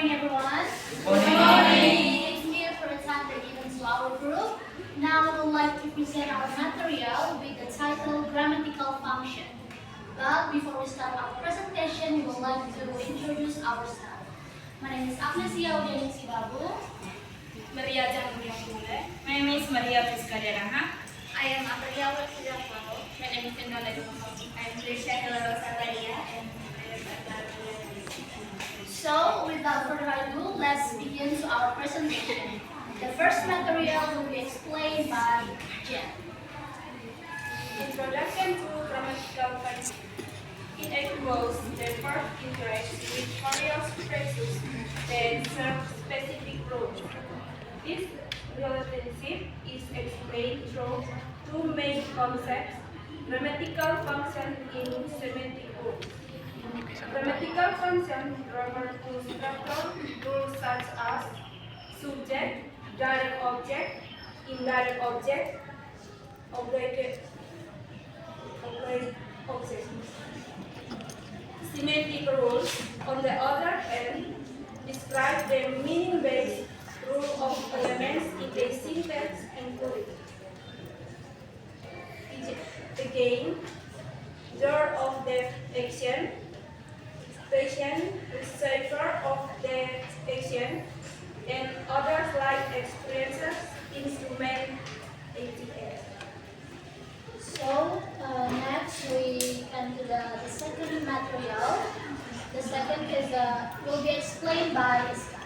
morning, everyone. Good morning. Thank you for the time that given to our group. Now we would like to present our material with the title Grammatical Function. But before we start our presentation, we would like to introduce ourselves. My name is Agnesia Udianingsi Babu. Maria Januriapule. My name is Maria Piscaderaha. I am Apriya Wasidapalo. My name is Kendala Dumakom. I am Trisha Hello-Salaria and So, without further ado, let's begin to our presentation. The first material will be explained by Jen. Introduction to grammatical function. It involves the verb interact with various phrases that serve specific roles. This relationship is explained through two main concepts: grammatical function in semantic rules. Grammatical function refer to structural rules such as subject, direct object, indirect object, object. Semantic rules, on the other hand, describe the meaning-based rule of elements in a sentence including again, door of the action, patient, receiver of the action, and others like experiences, instrument, etc. So, next we come to the second material. The second will be explained by Iska.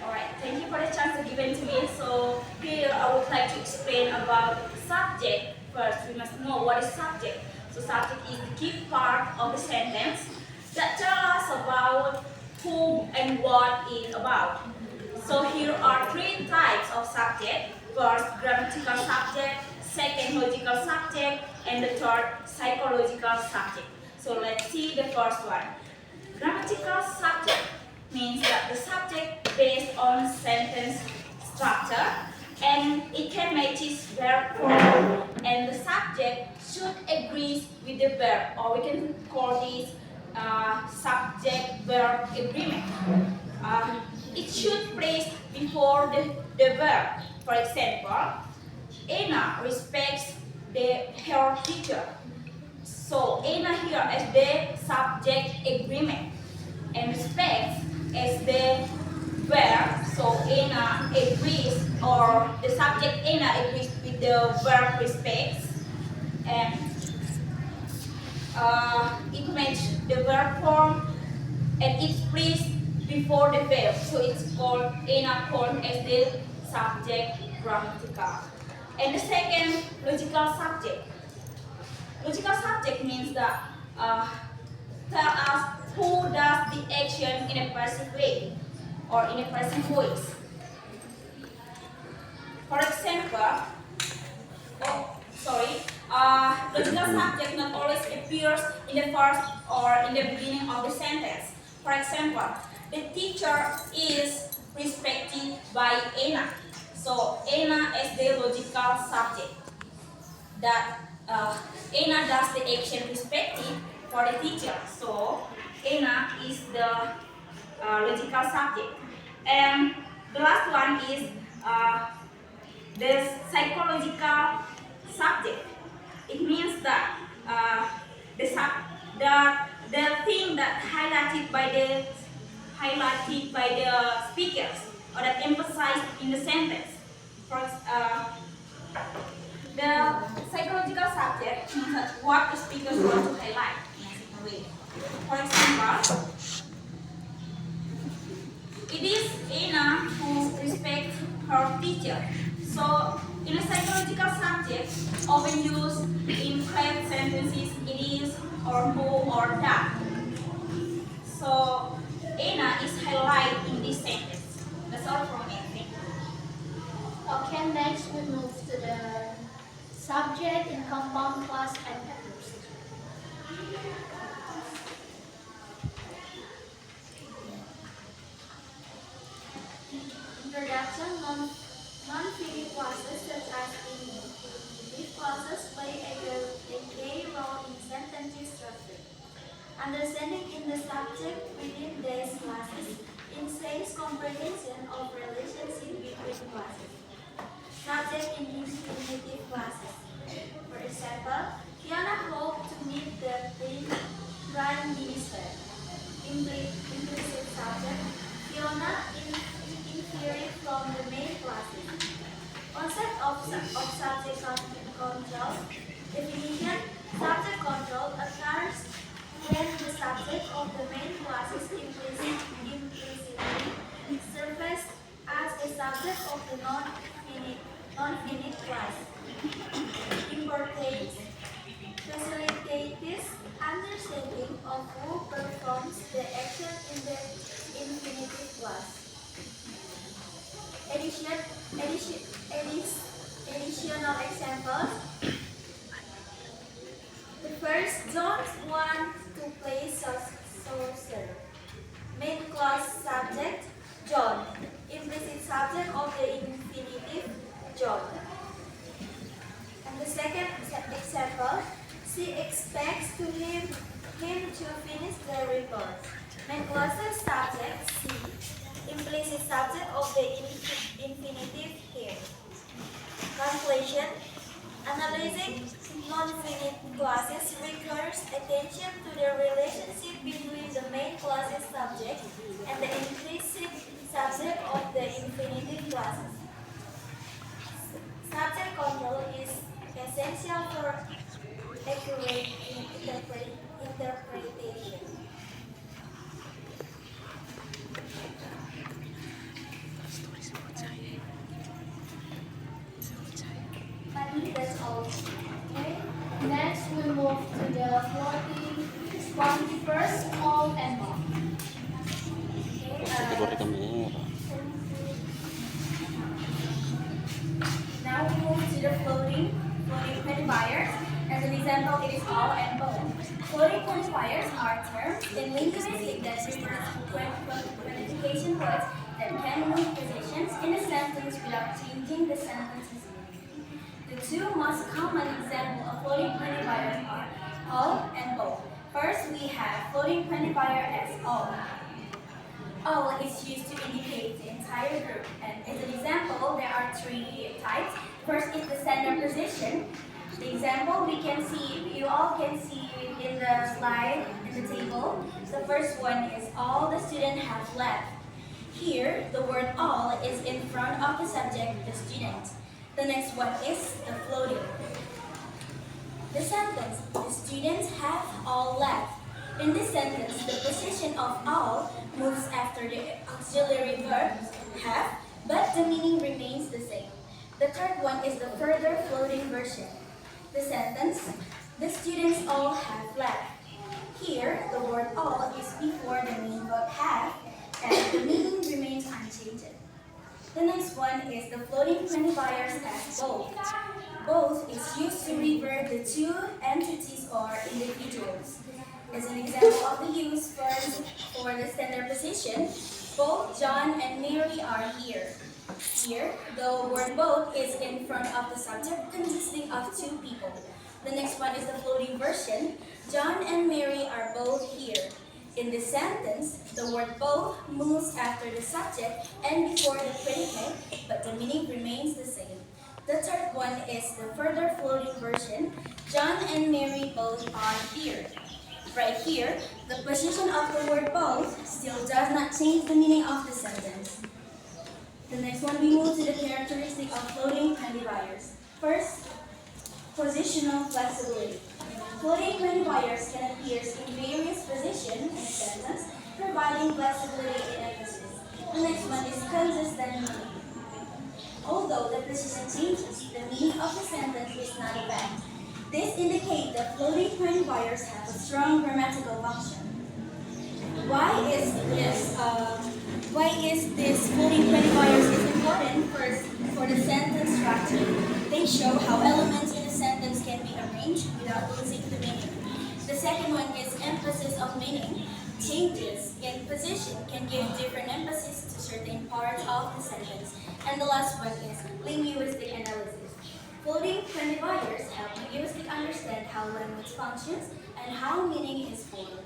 Alright, thank you for the chance given to me. So here I would like to explain about subject. First, we must know what is subject. So subject is the key part of the sentence that tells us about who and what is about. So here are three types of subject. First, grammatical subject. Second, logical subject. And the third, psychological subject. So let's see the first one. Grammatical subject means that the subject based on sentence structure, and it can match its verb form, and the subject should agree with the verb, or we can call this subject-verb agreement. It should place before the verb. For example, Anna respects her teacher. So Anna here is the subject agreement, and respects as the verb. So Anna agrees, or the subject Anna agrees with the verb respects, and it matches the verb form, and it's placed before the verb. So it's called Anna called as the subject grammatical. And the second, logical subject. Logical subject means that tell us who does the action in a passive way or in a passive voice. For example, logical subject not always appears in the first or in the beginning of the sentence. For example, the teacher is respected by Anna. So Anna is the logical subject. That Anna does the action respected for the teacher. So Anna is the logical subject. And the last one is the psychological subject. It means that the thing that highlighted by the speakers, or that emphasized in the sentence. The psychological subject means that what the speakers want to highlight in a certain way. For example, it is Anna who respects her teacher. So, in a psychological subject, often used in quiet sentences, it is, or who, or that. So, Anna is highlighted in this sentence. That's all from me. Thank you. Okay, next we move to the subject in compound class and peppers. Introduction. Non-fitting clauses such as indicative clauses play a key role in sentence structure. Understanding in the subject within these classes in example, Fiona hoped to meet the Prime Minister. Implicit subject, Fiona inferred from the main classes. Concept of subject control. Definition, subject control occurs when the subject of the main class is implicitly surfaced as a subject of the non-finite class. Importance, facilitates understanding of who performs the action in the infinitive class. Additional examples. The first, John wants to play saucer. Main class subject, John. Implicit subject of the infinitive, John. And the second example, she expects him to finish the report. Main class subject, she. Implicit subject of the infinitive, him. Conclusion, analyzing non-finite classes requires attention to the relationship between the main class's subject and the implicit subject of the infinitive classes. Subject control is essential for accurate interpretation. I think that's all. Okay. Next, we move to the floating one first, all and all. Kategori kamera. Now we move to the floating quantifiers. As an example, it is all and both. Floating quantifiers are terms in linguistics that refer to quantification words that can move positions in a sentence without changing the sentence's meaning. The two most common examples of floating quantifiers are all and both. First, we have floating quantifier as all. All is used to indicate the entire group, and as an example, there are three types. First is the standard position. The example you all can see in the slide in the table. The first one is all the students have left. Here, the word all is in front of the subject, the student. The next one is the floating. The sentence, the students have all left. In this sentence, the position of all moves after the auxiliary verb have, but the meaning remains the same. The third one is the further floating version. The sentence, the students all have left. Here, the word all is before the main verb have, and the meaning remains unchanged. The next one is the floating quantifiers as both. Both is used to refer the two entities or individuals. As an example of the use first for the standard position, both John and Mary are here. Here, the word both is in front of the subject consisting of two people. The next one is the floating version. John and Mary are both here. In this sentence, the word both moves after the subject and before the predicate, but the meaning remains the same. The third one is the further floating version. John and Mary both are here. Right here, the position of the word both still does not change the meaning of the sentence. The next one, we move to the characteristic of floating quantifiers. First, positional flexibility. Floating quantifiers can appear in various positions in a sentence, providing flexibility in emphasis. The next one is consistent meaning. Although the position changes, the meaning of the sentence is not affected. This indicates that floating quantifiers have a strong grammatical function. Why is this floating quantifiers is important? First, for the sentence structure. They show how elements in a sentence can be arranged without losing the meaning. The second one is emphasis of meaning. Changes in position can give different emphasis to certain parts of the sentence. And the last one is linguistic analysis. Floating quantifiers help linguists understand how language functions and how meaning is formed.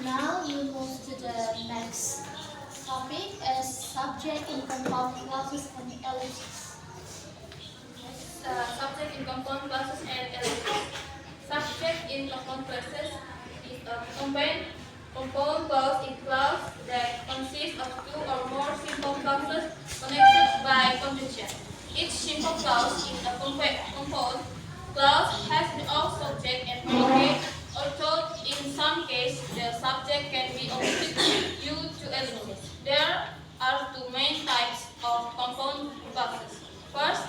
Now we move to the next topic as subject in front of clauses and ellipses. subject in compound clauses and ellipses. Subject in compound clauses is a compound clause is clause that consists of two or more simple clauses connected by conjunction. Each simple clause in a compound clause has the own subject and predicate, although in some cases the subject can be omitted due to ellipses. There are two main types of compound clauses. First,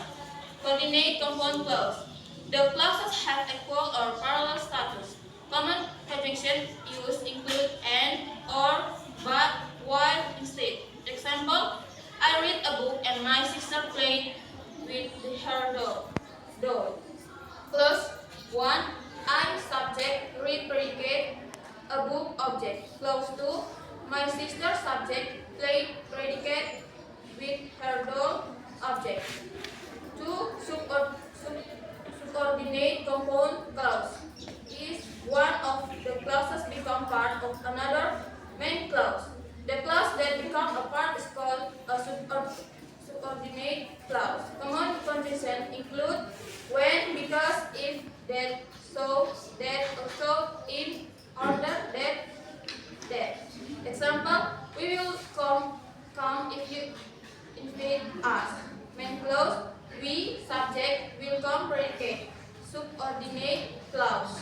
coordinate compound clause. The clauses have equal or parallel status. Common conjunction used include and, or, but, while, instead. Example, I read a book and my sister played with her doll. Clause 1. I subject, read predicate, a book object. Clause 2. My sister subject, played predicate, with her doll object. 2. Subordinate compound clause is one of the clauses become part of another main clause. The clause that become a part is called a subordinate clause. Common conditions include when, because, if, that, so, that, also, in, order, that. Example, we will come if you invite us. Main clause, we, subject, will come predicate. Subordinate clause,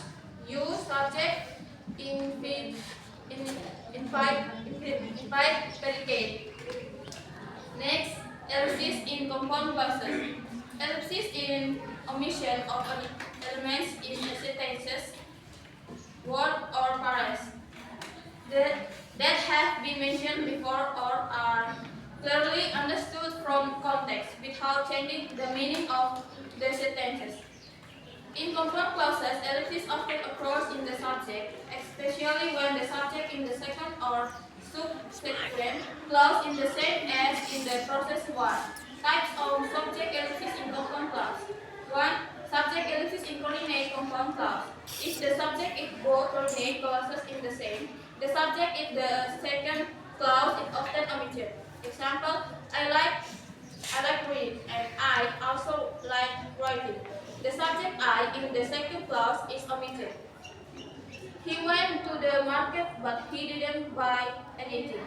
you, subject, invite predicate. Next, ellipsis in compound clauses. Ellipsis in omission of elements in sentences, word or phrase that have been mentioned before or are clearly understood from context without changing the meaning of the sentences. In compound clauses, ellipsis often occurs in the subject, especially when the subject in the second or subsequent clause is the same as in the process 1. Types of subject ellipsis in compound clause. 1. Subject ellipsis in coordinate compound clause. If the subject is both coordinate clauses in the same, the subject in the second clause is often omitted. Example, I like reading and I also like writing. The subject I in the second clause is omitted. He went to the market but he didn't buy anything.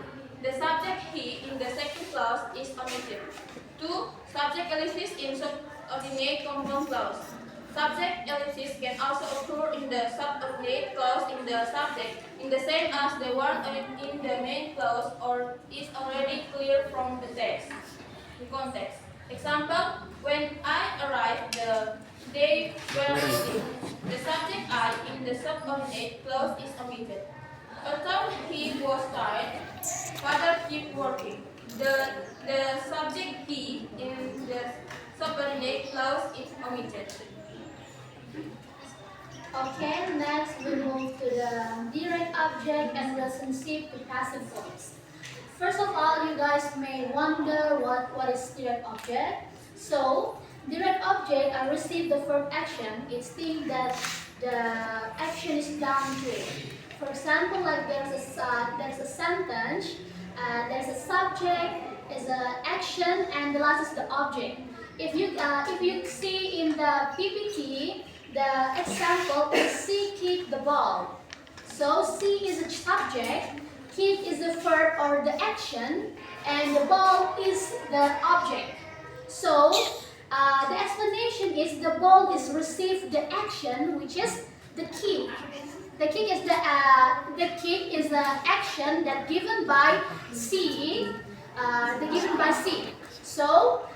The subject he in the second clause is omitted. 2. Subject ellipsis in subordinate compound clause. Subject ellipsis can also occur in the subordinate clause in the subject in the same as the one in the main clause or is already clear from the text. The context. Example, when I arrived, they were eating. The subject I in the subordinate clause is omitted. Although he was tired, father kept working. The subject he in the subordinate clause is omitted. Okay, next we move to the direct object and relationship to passive verbs. First of all, you guys may wonder what is direct object. So, direct object receive the verb action. It's thing that the action is done to it. For example, like there's a sentence, there's a subject, there's an action, and the last is the object. If you see in the PPT, the example is C kick the ball. So C is a subject, kick is the verb or the action, and the ball is the object. So the explanation is the ball is received the action, which is the kick. The kick is the action that given by C. So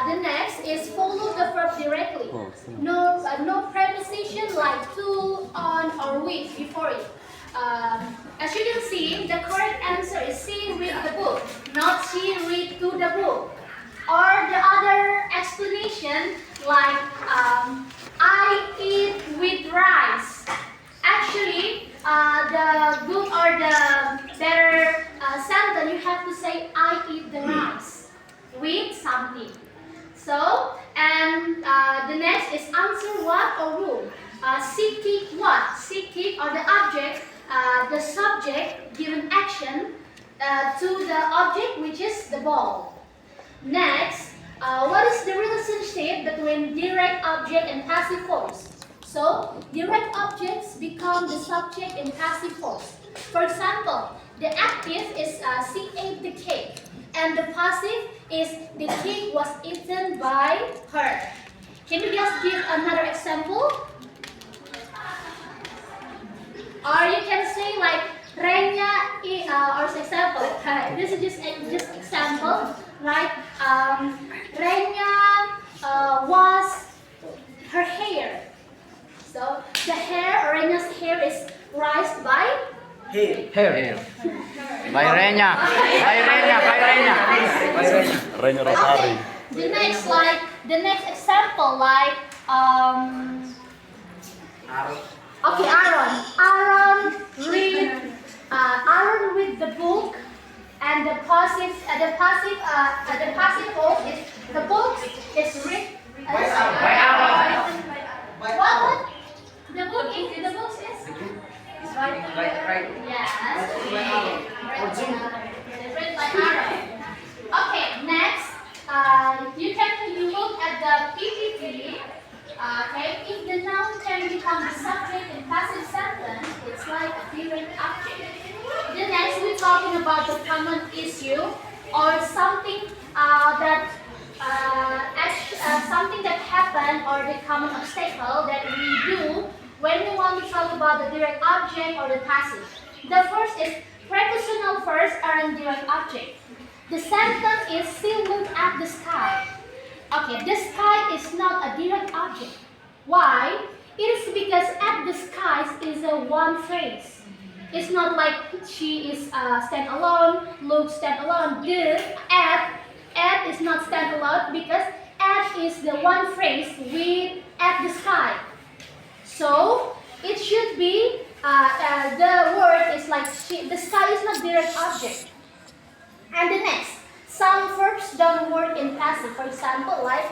the next is follow the verb directly. No preposition like to, on, or with before it. As you can see, the correct answer is she read the book, not she read to the book. Or the other explanation like I eat with rice. Actually, the good or the better sentence, you have to say I eat the rice with something. So, and the next is answer what or who. She kick what? She kick or the object, the subject given action to the object which is the ball. Next, What is the relationship between direct object and passive voice? So, direct objects become the subject in passive voice. For example, the active is she ate the cake, and the passive is the cake was eaten by her. Can you just give another example? Or you can say like Renya, or example. This is just example, right? Renya was her hair. So the hair, Renya's hair is raised by Hair. By Renya. Renya Rosari. The next example like okay, Aaron read the book, and the passive voice is the book is read by Aaron. What? The book is yes. Read by Aaron. Okay, next you look at the PPT. Okay, if the noun can become the subject in passive sentence, it's like a direct object. The next, we're talking about the common issue or something something that happened or the common obstacle that we do when we want to talk about the direct object or the passive. The first is prepositional verbs are in direct object. The sentence is she looked at the sky. Okay, the sky is not a direct object. Why? It is because at the sky is a one phrase. It's not like she is stand alone, look stand alone. The at is not stand alone because at is the one phrase with at the sky. So it should be the word is like the sky is not direct object. And the next, some verbs don't work in passive. For example, like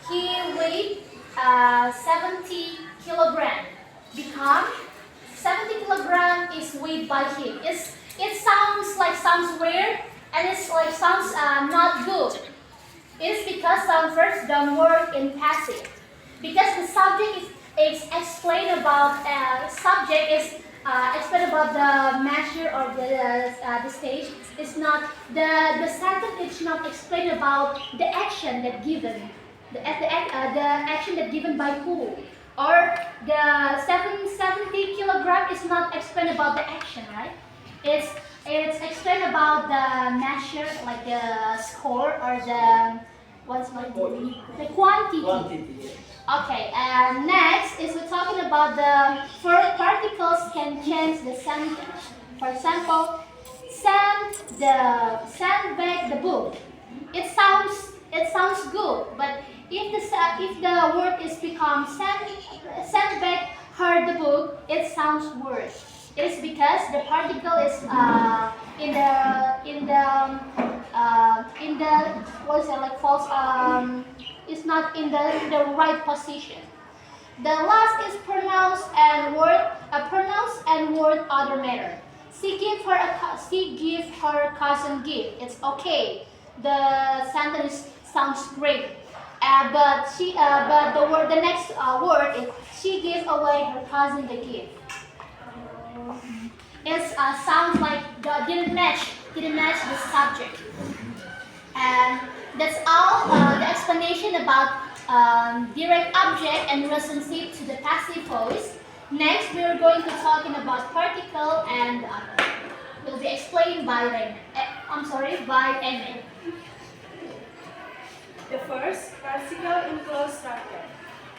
he weighed 70 kilogram. Become 70 kilogram is weighed by him. It sounds weird, and it's like sounds not good. It's because some verbs don't work in passive. Because the subject is explained about subject is explain about the measure or the stage. It's not the sentence is not explain about the action that given, the action that given by who, or the 70 kilogram is not explain about the action, right? It's explain about the measure, like the score or the the quantity. Okay, and next is we're talking about the verb particles can change the sentence. For example, send back the book. It sounds good, but if the word is become send back her the book, it sounds worse. It is because the particle is in the what is it like false it's not in the right position. The last is pronouns and word other matter. She give her cousin gift. It's okay. The sentence sounds great. But the next word is she gave away her cousin the gift. It sounds like didn't match the subject. And that's all the explanation about direct object and relationship to the passive voice. Next, we are going to talking about particle and will be explained by by Amy. The first, particle in closed structure.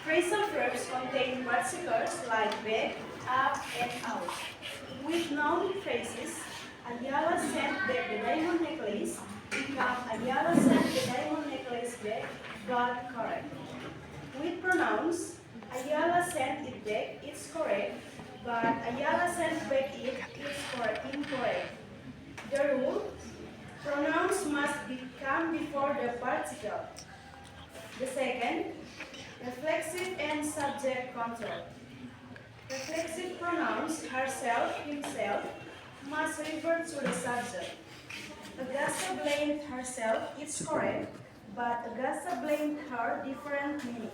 Phrasal verbs contain particles like back, up, and out. With noun phrases, Ayala sent back the diamond necklace become Ayala sent the diamond necklace back, but correct. With pronouns, Ayala sent it back, it's correct, but Ayala sent back it is incorrect. The rule, pronouns must come before the particle. The second, reflexive and subject control. Reflexive pronouns herself, himself must refer to the subject. Augusta blamed herself, it's correct, but Agatha blamed her different meaning.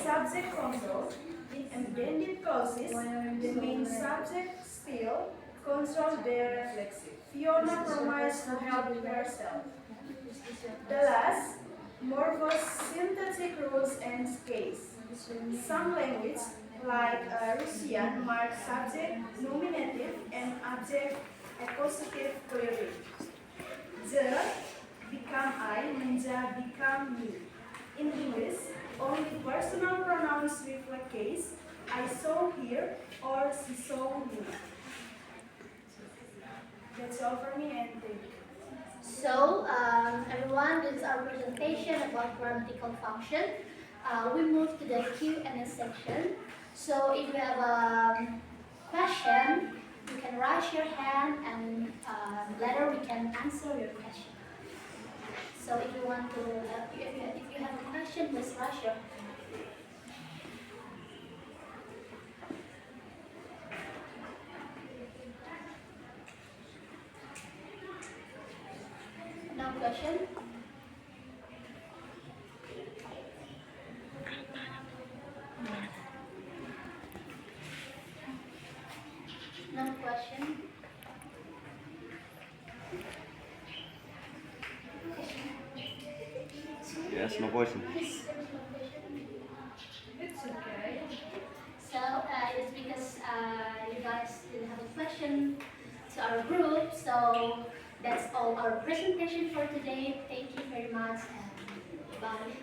Subject control. In embedded clauses, the main subject still controls their reflexive. Fiona promised to help herself. The last, morphosynthetic rules and case. Some language, like Russian, mark subject, nominative, and object accusative clearly. The become I, menja become me. In English, only personal pronouns reflect case. I saw her or she saw me. That's all for me and thank you. So, everyone, this is our presentation about grammatical function. We move to the Q&A section. So, if you have a question, you can raise your hand and later we can answer your question. So, if you want to, if you have a question, please raise your hand. No question? No question? Yes, no question. It's okay. So it's because you guys didn't have a question to our group. So that's all our presentation for today. Thank you very much and bye.